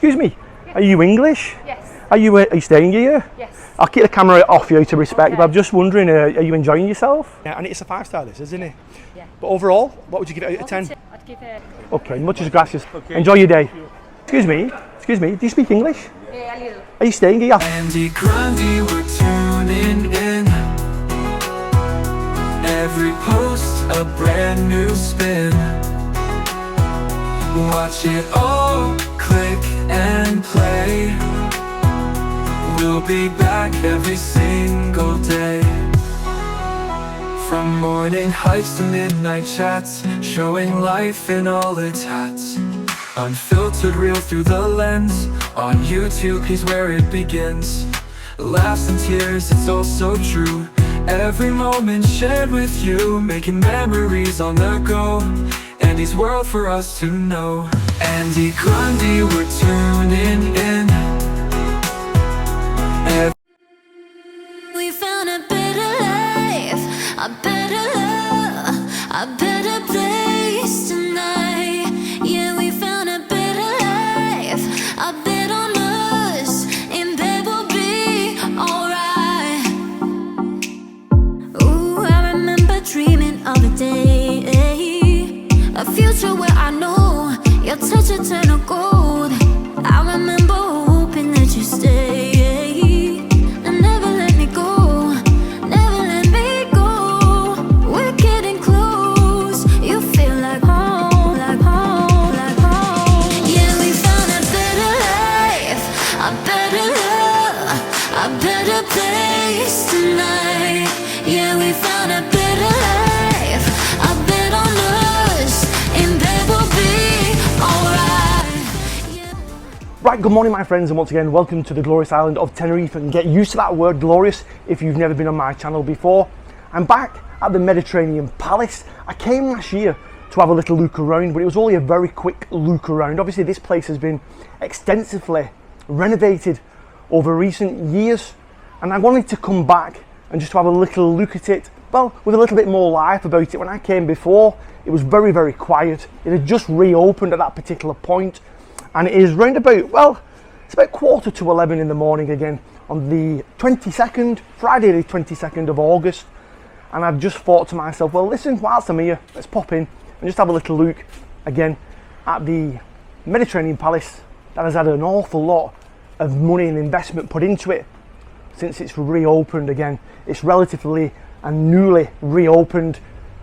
Excuse me, Yes. are you English? Yes. Are you staying here? Yes. I'll keep the camera off you to respect, Okay. but I'm just wondering, are you enjoying yourself? Yeah, and it's a 5-star this, isn't it? Yeah. But overall, what would you give it out of 10? I'd give it. Okay, muchas gracias. Enjoy your day. Excuse me, do you speak English? Yeah, a little. Are you staying here? Andy Grundy, we're tuning in. Every post, a brand new spin. Watch it all, click and play. We'll be back every single day. From morning hikes to midnight chats, showing life in all its hats. Unfiltered, real through the lens. On YouTube, he's where it begins. Laughs and tears, it's all so true. Every moment shared with you, making memories on the go. Andy's world for us to know. Andy Grundy, we're tuning in. We found a better life, a better love, a better place tonight. Yeah, we found a better life, a bet on us, and babe will be alright. Ooh, I remember dreaming of a day, a future where I know your touch will turn to gold. I remember hoping that you stay. Right, good morning my friends, and once again welcome to the glorious island of Tenerife. And get used to that word glorious if you've never been on my channel before. I'm back at the Mediterranean Palace. I came last year to have a little look around, but it was only a very quick look around. Obviously this place has been extensively renovated over recent years, and I wanted to come back and just have a little look at it, well, with a little bit more life about it. When I came before, it was very, very quiet. It had just reopened at that particular point. And it is round about, well, it's about 11:15 in the morning again on the 22nd, Friday the 22nd of August. And I've just thought to myself, well, listen, whilst I'm here, let's pop in and just have a little look again at the Mediterranean Palace that has had an awful lot of money and investment put into it since it's reopened again. It's relatively and newly reopened,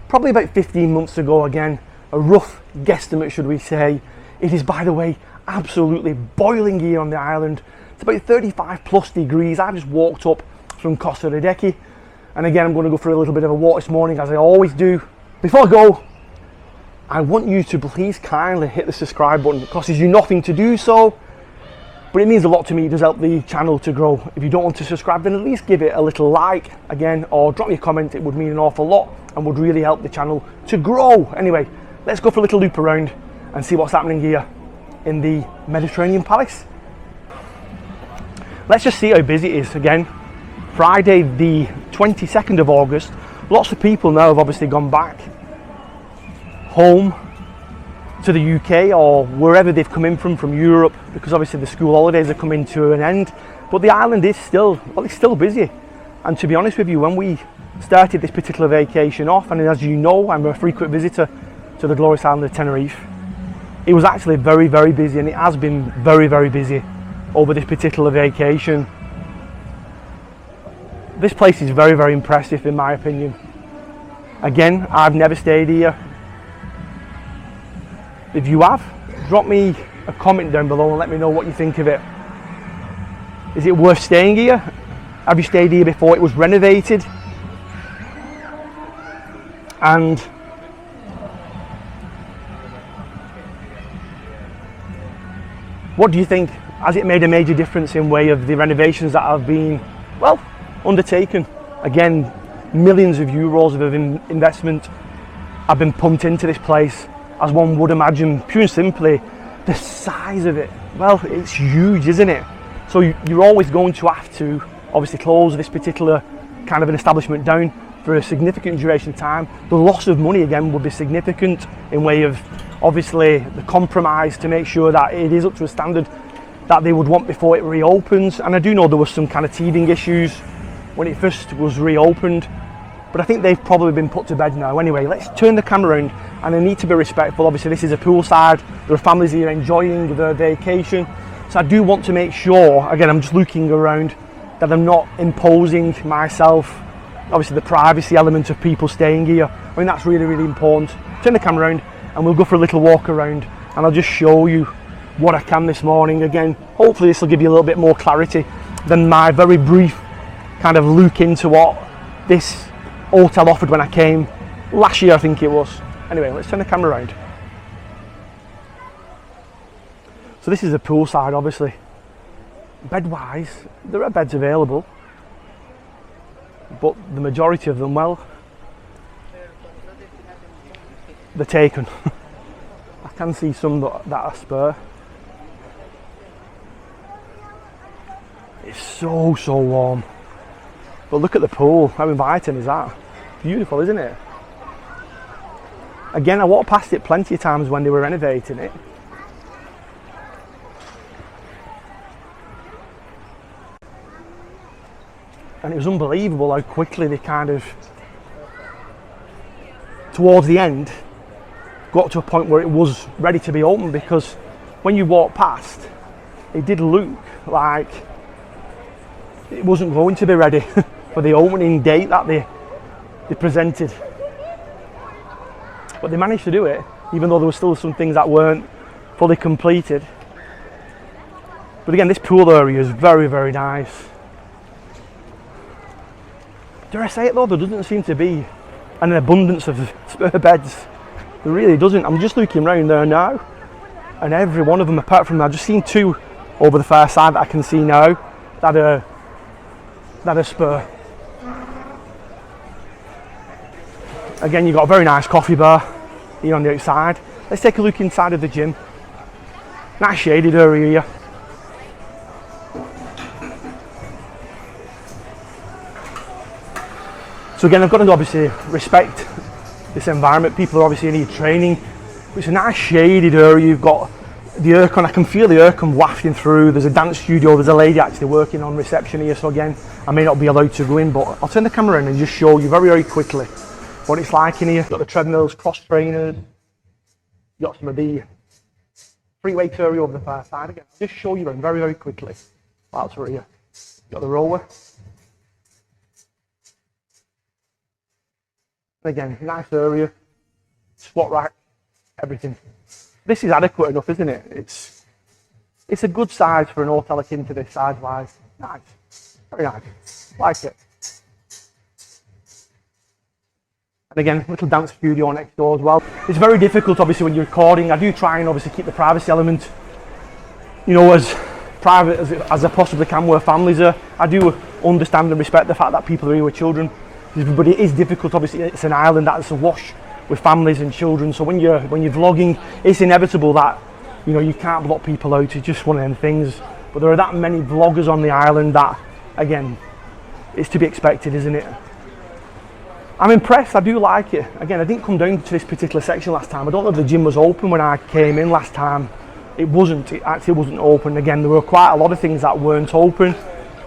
probably about 15 months ago again, a rough guesstimate should we say. It is, by the way, absolutely boiling here on the island. It's about 35 plus degrees. I just walked up from Costa de Decky, and again I'm going to go for a little bit of a walk this morning, as I always do. Before I go, I want you to please kindly hit the subscribe button. It costs you nothing to do so, but it means a lot to me. It does help the channel to grow. If you don't want to subscribe, then at least give it a little like again, or drop me a comment. It would mean an awful lot and would really help the channel to grow. Anyway, let's go for a little loop around and see what's happening here in the Mediterranean Palace. Let's just see how busy it is. Again, Friday the 22nd of August. Lots of people now have obviously gone back home to the UK or wherever they've come in from Europe, because obviously the school holidays are coming to an end. But the island is still, well, it's still busy. And to be honest with you, when we started this particular vacation off, and as you know, I'm a frequent visitor to the glorious island of Tenerife, it was actually very, very busy, and it has been very, very busy over this particular vacation. This place is very, very impressive in my opinion. Again, I've never stayed here. If you have, drop me a comment down below and let me know what you think of it. Is it worth staying here? Have you stayed here before it was renovated? And what do you think? Has it made a major difference in way of the renovations that have been, well, undertaken? Again, millions of euros of investment have been pumped into this place, as one would imagine. Pure and simply, the size of it, well, it's huge, isn't it? So you're always going to have to obviously close this particular kind of an establishment down for a significant duration of time. The loss of money again would be significant in way of obviously the compromise to make sure that it is up to a standard that they would want before it reopens. And I do know there was some kind of teething issues when it first was reopened, but I think they've probably been put to bed now. Anyway, let's turn the camera around, and I need to be respectful. Obviously this is a poolside, there are families here enjoying their vacation, so I do want to make sure, again I'm just looking around, that I'm not imposing myself, obviously the privacy element of people staying here. I mean, that's really, really important. Turn the camera around and we'll go for a little walk around, and I'll just show you what I can this morning. Again, hopefully this will give you a little bit more clarity than my very brief kind of look into what this hotel offered when I came last year, I think it was. Anyway, let's turn the camera around. So this is a poolside, obviously. Bed-wise, there are beds available, but the majority of them, well, they're taken. I can see some that are spare. It's so warm. But look at the pool, how inviting is that? Beautiful, isn't it? Again, I walked past it plenty of times when they were renovating it. And it was unbelievable how quickly they kind of, towards the end, got to a point where it was ready to be opened, because when you walk past, it did look like it wasn't going to be ready for the opening date that they presented. But they managed to do it, even though there were still some things that weren't fully completed. But again, this pool area is very, very nice. Dare I say it though, there doesn't seem to be an abundance of spare beds. There really doesn't. I'm just looking around there now, and every one of them, apart from I've just seen two over the far side that I can see now, that are spare. Again, you've got a very nice coffee bar here on the outside. Let's take a look inside of the gym. Nice shaded area here. So again, I've got to obviously respect this environment. People are obviously need training. It's a nice shaded area. You've got the aircon. I can feel the aircon wafting through. There's a dance studio. There's a lady actually working on reception here. So again, I may not be allowed to go in, but I'll turn the camera around and just show you very, very quickly what it's like in here. You've got the treadmills, cross trainers. You've got some of the free weight area over the far side. Again, I'll just show you around very, very quickly. That's right here. You've got the rower. Again, nice area, squat rack, everything. This is adequate enough, isn't it? It's a good size for an hotel akin to this size-wise. Nice, very nice, like it. And again, little dance studio next door as well. It's very difficult, obviously, when you're recording. I do try and obviously keep the privacy element, you know, as private as I possibly can where families are. I do understand and respect the fact that people are here with children. But it is difficult, obviously. It's an island that's awash with families and children, so when you're vlogging, it's inevitable that, you know, you can't block people out. It's just one of them things. But there are that many vloggers on the island that, again, it's to be expected, isn't it? I'm impressed. I do like it. Again, I didn't come down to this particular section last time. I don't know if the gym was open when I came in last time. It wasn't. It actually wasn't open. Again, there were quite a lot of things that weren't open.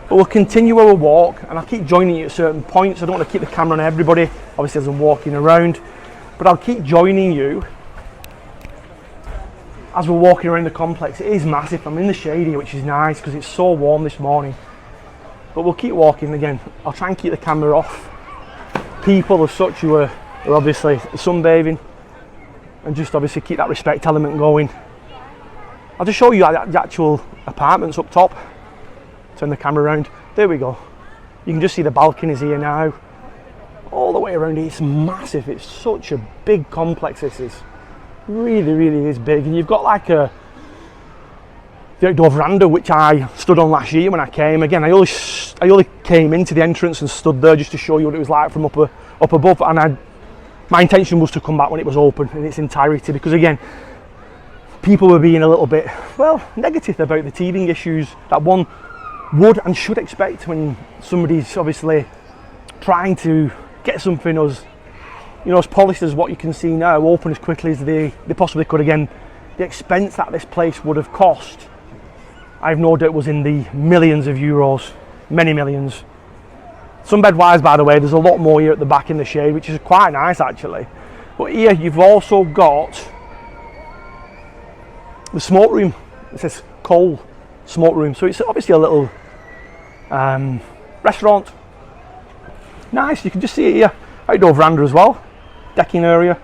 But we'll continue our walk, and I'll keep joining you at certain points. I don't want to keep the camera on everybody, obviously, as I'm walking around, but I'll keep joining you as we're walking around the complex. It is massive. I'm in the shade here, which is nice because it's so warm this morning. But we'll keep walking. Again, I'll try and keep the camera off people as such who are obviously sunbathing, and just obviously keep that respect element going. I'll just show you the actual apartments up top. Turn the camera around. There we go. You can just see the balconies here now. All the way around here. It's massive. It's such a big complex. This is really, really is big. And you've got like the outdoor veranda, which I stood on last year when I came. Again, I only came into the entrance and stood there just to show you what it was like from up above. And my intention was to come back when it was open in its entirety, because again, people were being a little bit, well, negative about the teething issues that one would and should expect when somebody's obviously trying to get something as, you know, as polished as what you can see now, open as quickly as they possibly could. Again, the expense that this place would have cost I've no doubt was in the millions of euros, many millions. Sunbed wise, by the way, there's a lot more here at the back in the shade, which is quite nice actually. But here you've also got the smoke room. It says coal smoke room, so it's obviously a little restaurant. Nice, you can just see it here. Outdoor veranda as well, decking area.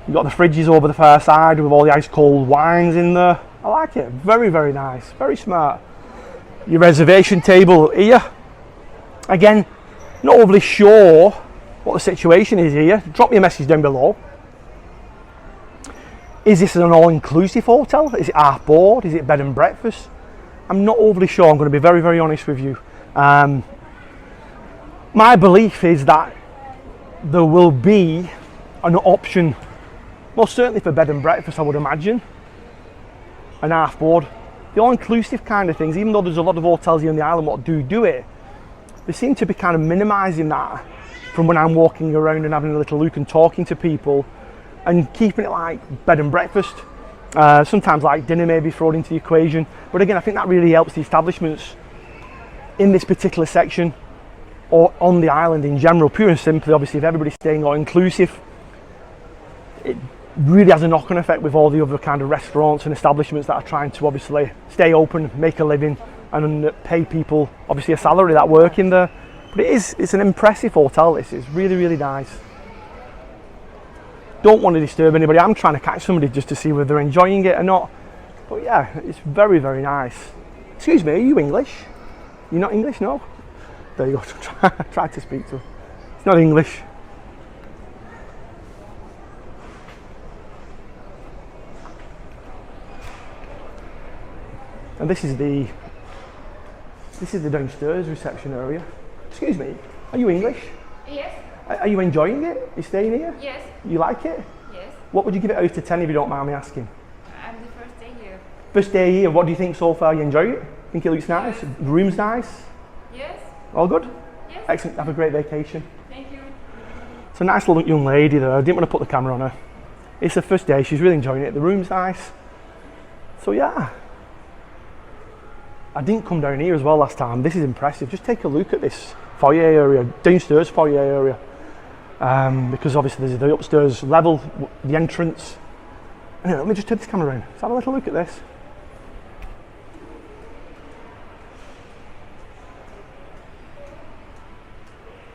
You've got the fridges over the far side with all the ice cold wines in there. I like it, very, very nice, very smart. Your reservation table here. Again, not overly sure what the situation is here. Drop me a message down below. Is this an all-inclusive hotel? Is it half board? Is it bed and breakfast? I'm not overly sure, I'm going to be very, very honest with you. My belief is that there will be an option, most certainly for bed and breakfast I would imagine, and half board. The all-inclusive kind of things, even though there's a lot of hotels here on the island what do it, they seem to be kind of minimising that from when I'm walking around and having a little look and talking to people, and keeping it like bed and breakfast. Sometimes like dinner maybe thrown into the equation, but again I think that really helps the establishments in this particular section or on the island in general. Pure and simply, obviously if everybody's staying all inclusive, it really has a knock-on effect with all the other kind of restaurants and establishments that are trying to obviously stay open, make a living and pay people obviously a salary that work in there. But it's an impressive hotel. This is really, really nice. Don't want to disturb anybody. I'm trying to catch somebody just to see whether they're enjoying it or not. But yeah, it's very, very nice. Excuse me, are you English? You're not English, no? There you go. Try to speak to him. It's not English. And this is the downstairs reception area. Excuse me, are you English? Yes. Are you enjoying it? You staying here? Yes. You like it? Yes. What would you give it out of 10 if you don't mind me asking? I'm the first day here. First day here, what do you think so far? You enjoy it? Think it looks nice? The room's nice? Yes. All good? Yes. Excellent, have a great vacation. Thank you. It's a nice little young lady there. I didn't want to put the camera on her. It's her first day, she's really enjoying it. The room's nice. So yeah. I didn't come down here as well last time. This is impressive. Just take a look at this foyer area, downstairs foyer area. Because obviously there's the upstairs level, the entrance. Anyway, let me just turn this camera around. Let's have a little look at this.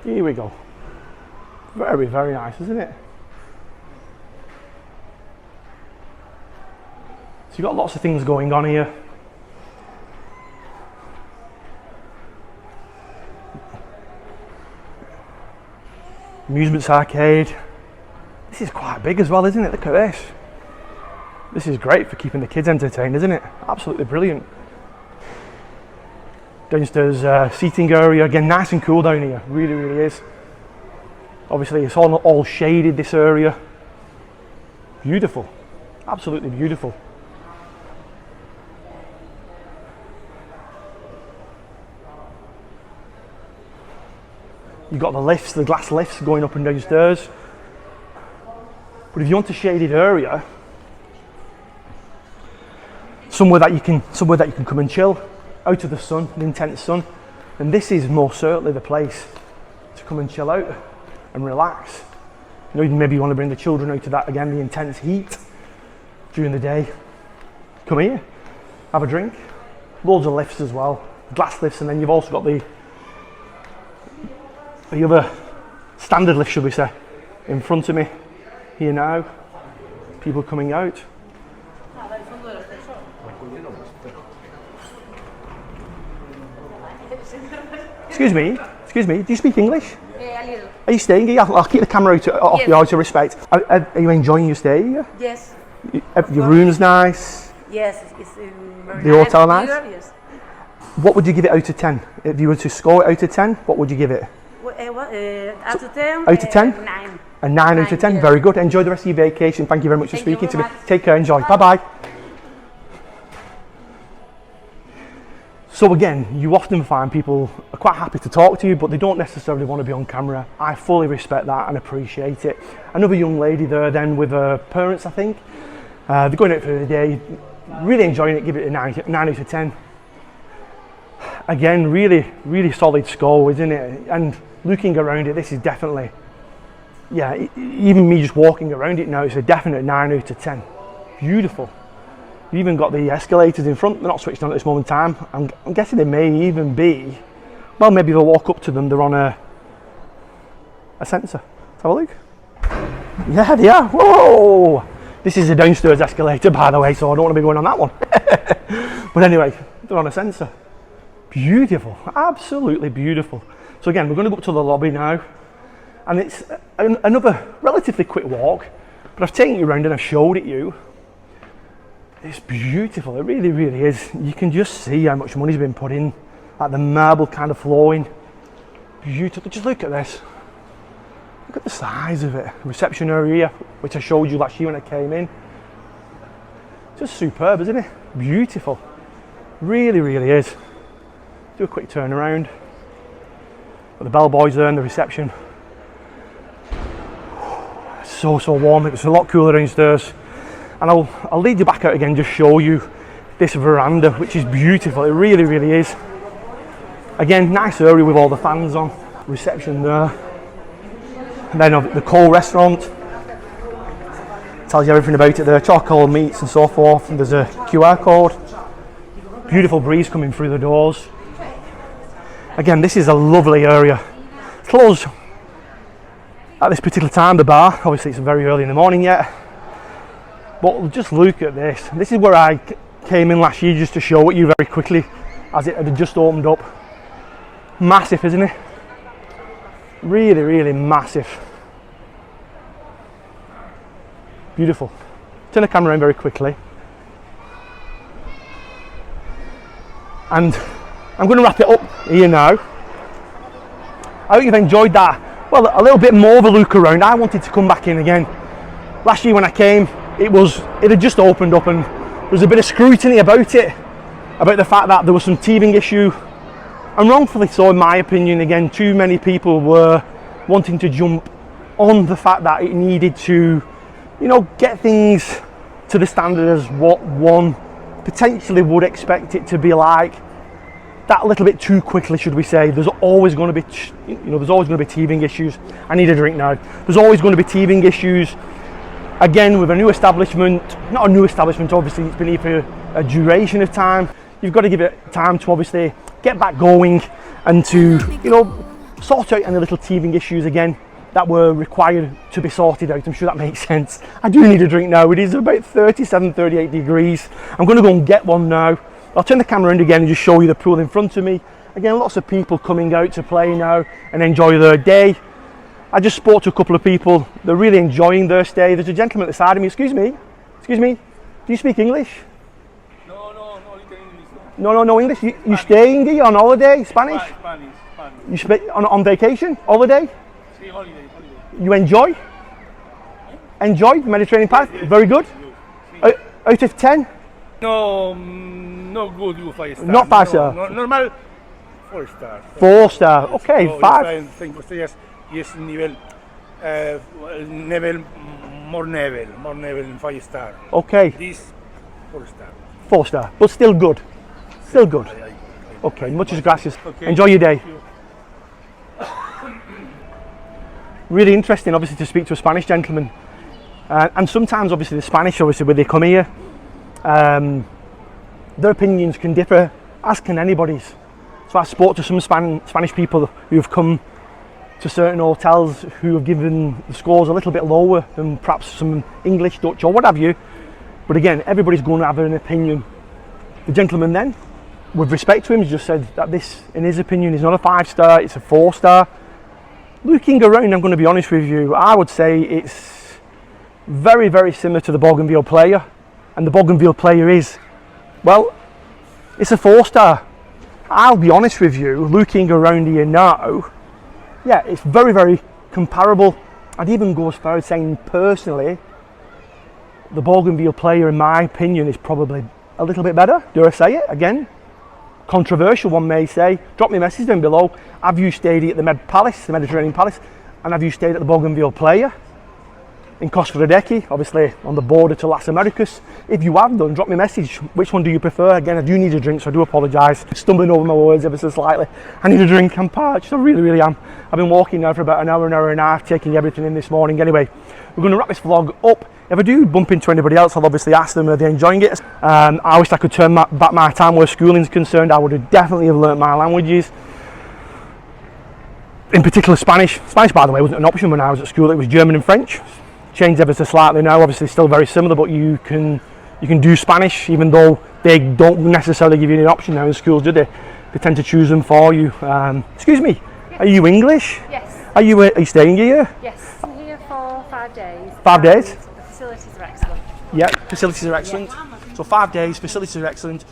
Here we go. Very, very nice, isn't it? So you've got lots of things going on here. Amusements arcade. This is quite big as well, isn't it? Look at this. This is great for keeping the kids entertained, isn't it? Absolutely brilliant. Downstairs seating area, again nice and cool down here, really, really is. Obviously it's all shaded, this area. Beautiful, absolutely beautiful. You've got the lifts, the glass lifts going up and downstairs. But if you want a shaded area, somewhere that you can come and chill, out of the sun, the intense sun, and this is most certainly the place to come and chill out and relax. You know, maybe you want to bring the children out to that again, the intense heat during the day. Come here, have a drink. Loads of lifts as well, glass lifts, and then you've also got the other standard lift, should we say, in front of me here now. People coming out. Excuse me, do you speak English? A little. Are you staying here? I'll keep the camera off Yes. you out of respect. Are you enjoying your stay here? Yes. Your room's nice? Yes, it's very The hotel nice? Yes. What would you give it out of 10? If you were to score it out of 10, what would you give it? Out of 10? Out of 10? 9. A 9 out of 10, yeah. very good. Enjoy the rest of your vacation. Thank you very much for Thank you speaking to me. very much. Take care, enjoy. Bye-bye. So again, you often find people are quite happy to talk to you, but they don't necessarily want to be on camera. I fully respect that and appreciate it. Another young lady there then with her parents, I think. They're going out for the day. Really enjoying it, give it a 9 out of 10. Again, really solid score, isn't it? And looking around it, this is definitely, yeah, even me just walking around it now, it's a definite 9 out of 10. Beautiful. You even got the escalators in front, they're not switched on at this moment in time. I'm guessing they may even be, well, maybe if I walk up to them, they're on a sensor. Let's have a look. Yeah, they are. Whoa! This is a downstairs escalator, by the way, so I don't want to be going on that one. But anyway, they're on a sensor. Beautiful, absolutely beautiful. So again, we're going to go up to the lobby now, and it's another relatively quick walk, but I've taken you around and I've showed it you. It's beautiful, it really is. You can just see how much money's been put in, like the marble kind of flooring. Beautiful, just look at this. Look at the size of it. Reception area, which I showed you last year when I came in. Just superb, isn't it? Beautiful, really is. Do a quick turn around. Got the bellboys there and the reception. So warm, it was a lot cooler downstairs. And I'll lead you back out again, just show you this veranda, which is beautiful. It really is. Again, nice area with all the fans on. Reception there. And then the Cole restaurant. Tells you everything about it there. Charcoal meats and so forth. And there's a QR code. Beautiful breeze coming through the doors. Again, this is a lovely area. It's closed at this particular time, the bar. Obviously it's very early in the morning yet. But just look at this. This is where I came in last year, just to show it you very quickly, as it had just opened up. Massive, isn't it? Really massive. Beautiful. Turn the camera around very quickly. And I'm going to wrap it up here now. I hope you've enjoyed that. Well, a little bit more of a look around. I wanted to come back in again. Last year when I came, it had just opened up and there was a bit of scrutiny about it, about the fact that there was some teething issue, and wrongfully so in my opinion. Again, too many people were wanting to jump on the fact that it needed to, you know, get things to the standard as what one potentially would expect it to be like. That little bit too quickly, should we say. There's always going to be, there's always going to be teething issues. I need a drink now. There's always going to be teething issues. Again, with a new establishment, not a new establishment, obviously it's been here for a duration of time. You've got to give it time to obviously get back going and to, sort out any little teething issues again that were required to be sorted out. I'm sure that makes sense. I do need a drink now. It is about 37, 38 degrees. I'm going to go and get one now. I'll turn the camera around again and just show you the pool in front of me. Again, lots of people coming out to play now and enjoy their day. I just spoke to a couple of people. They're really enjoying their stay. There's a gentleman at the side of me. Excuse me. Do you speak English? No, English. No English. You staying here on holiday? Spanish? Spanish. You speak on vacation? Holiday? Sí, holiday. You enjoy? Enjoy the Mediterranean path? Very good. Out of 10? No good, 5 stars. Not 5 star. No, normal, 4 stars. 4 star. Okay, So, 5. 5 estrellas y es nivel, more level in 5 star. Okay, This 4 star. 4 star, but still good. Still good. Okay, muchas gracias. Enjoy your day. Really interesting, obviously, to speak to a Spanish gentleman. And sometimes, obviously, the Spanish, obviously, when they come here, their opinions can differ, as can anybody's. So I spoke to some Spanish people who have come to certain hotels who have given the scores a little bit lower than perhaps some English, Dutch, or what have you. But again, everybody's going to have an opinion. The gentleman then, with respect to him, just said that this, in his opinion, is not a 5 star, it's a 4 star. Looking around, I'm going to be honest with you, I would say it's very, very similar to the Bougainville player. And the Bougainville player is, well, it's a 4 star. I'll be honest with you, looking around here now, yeah, it's very, very comparable. I'd even go as far as saying, personally, the Bougainville player, in my opinion, is probably a little bit better. Do I say it? Again, controversial, one may say. Drop me a message down below. Have you stayed at the Mediterranean Palace, and have you stayed at the Bougainville player? in Costa Rica, obviously on the border to Las Americas. If you have done, drop me a message. Which one do you prefer? Again, I do need a drink, so I do apologise. Stumbling over my words ever so slightly. I need a drink, I'm parched, I really, really am. I've been walking now for about an hour and a half, taking everything in this morning. Anyway, we're going to wrap this vlog up. If I do bump into anybody else, I'll obviously ask them, are they enjoying it? I wish I could turn back my time where schooling's concerned. I would have definitely have learnt my languages. In particular Spanish. Spanish, by the way, wasn't an option when I was at school. It was German and French. Changed ever so slightly now, obviously still very similar, but you can do Spanish, even though they don't necessarily give you an option now in schools, do they? They tend to choose them for you. Excuse me, are you English? Yes. Are you staying here? Yes. I'm here for 5 days. 5 days? The facilities are excellent. Yeah, facilities are excellent. So 5 days, facilities are excellent. Do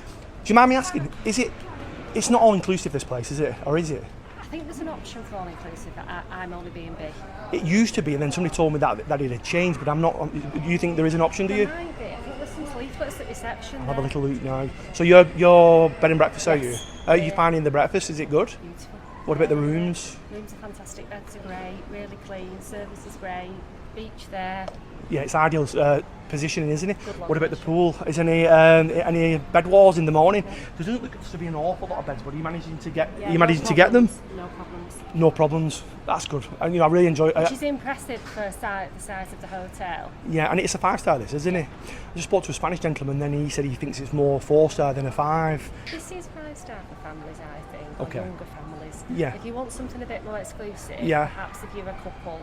you mind me asking, it's not all inclusive this place, is it? Or is it? I think there's an option for all-inclusive at I'm only B&B. It used to be, and then somebody told me that it had changed, but I'm not. Do you think there is an option, do you? There might be. I think there's some leaflets at reception. I'll have a little look now. So your bed and breakfast, are you? Yes. Are you finding the breakfast? Is it good? Beautiful. What about the rooms? Rooms are fantastic. Beds are great. Really clean. Service is great. Beach there. Yeah, it's ideal positioning, isn't it? Good What about the location. pool? Is any bed walls in the morning? There doesn't look to be an awful lot of beds, but are you managing to get? Yeah, are you no managing to get them? problems. No problems. No problems. That's good. And I really enjoy it. Which is impressive for the size of the hotel. Yeah, and it's a 5-star, this, isn't it? I just spoke to a Spanish gentleman, then he said he thinks it's more 4-star than a 5. This is 5-star for families, I think, Okay. or younger families. Yeah. If you want something a bit more exclusive, Yeah. perhaps if you're a couple,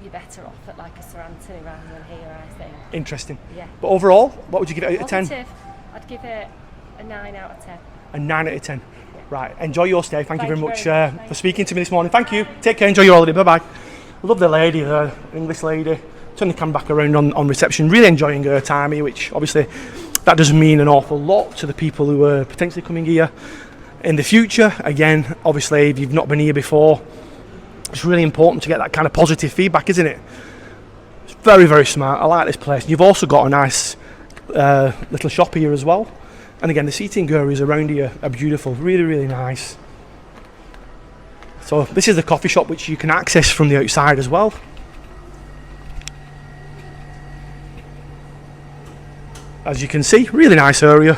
you're better off at like a Sir Anthony rather than here, I think. Interesting. Yeah. But overall, what would you give it out of 10? Positive, I'd give it a 9 out of 10. A 9 out of 10. Right, enjoy your stay. Thank you very much very much. for speaking to me this morning. Thank you. Take care, enjoy your holiday. Bye bye. Love the lady, the English lady. Turn the camera back around on reception. Really enjoying her time here, which obviously that does mean an awful lot to the people who are potentially coming here in the future. Again, obviously, if you've not been here before, it's really important to get that kind of positive feedback, isn't it? It's very, very smart. I like this place. You've also got a nice little shop here as well. And again, the seating areas around here are beautiful, really, really nice. So this is the coffee shop which you can access from the outside as well. As you can see, really nice area.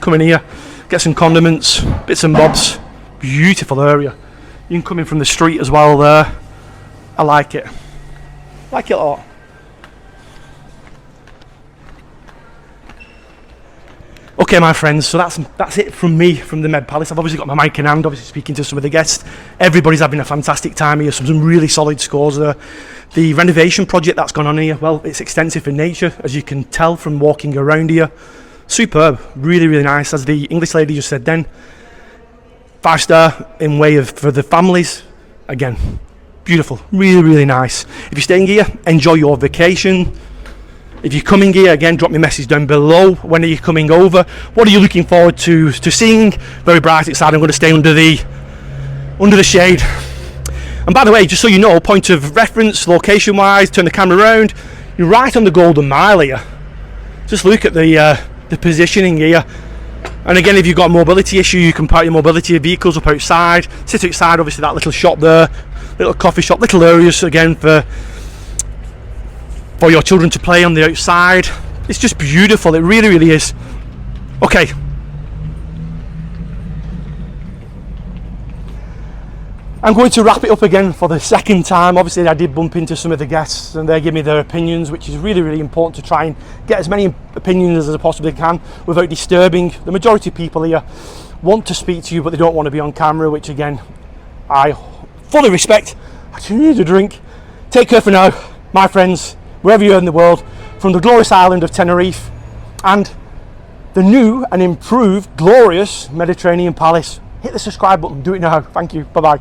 Come in here, get some condiments, bits and bobs. Beautiful area. You can come in from the street as well there. I like it. Like it a lot. Okay, my friends, so that's it from me from the Med Palace. I've obviously got my mic in hand, obviously speaking to some of the guests. Everybody's having a fantastic time here, some really solid scores there. The renovation project that's gone on here, well, it's extensive in nature, as you can tell from walking around here. Superb, really, really nice, as the English lady just said then. 5-star in way of for the families. Again, beautiful, really, really nice. If you're staying here, enjoy your vacation. If you're coming here, again, drop me a message down below. When are you coming over? What are you looking forward to seeing? Very bright outside. I'm going to stay under the shade. And by the way, just so you know, point of reference, location-wise, turn the camera around. You're right on the Golden Mile here. Just look at the positioning here. And again, if you've got a mobility issue, you can park your mobility vehicles up outside. Sit outside, obviously, that little shop there, little coffee shop, little areas again for your children to play on the outside. It's just beautiful, it really, really is. Okay. I'm going to wrap it up again for the second time. Obviously, I did bump into some of the guests and they give me their opinions, which is really, really important to try and get as many opinions as I possibly can without disturbing. The majority of people here want to speak to you, but they don't want to be on camera, which again, I fully respect. I do need a drink. Take care for now, my friends, wherever you are in the world, from the glorious island of Tenerife and the new and improved glorious Mediterranean Palace. Hit the subscribe button, do it now. Thank you, bye bye.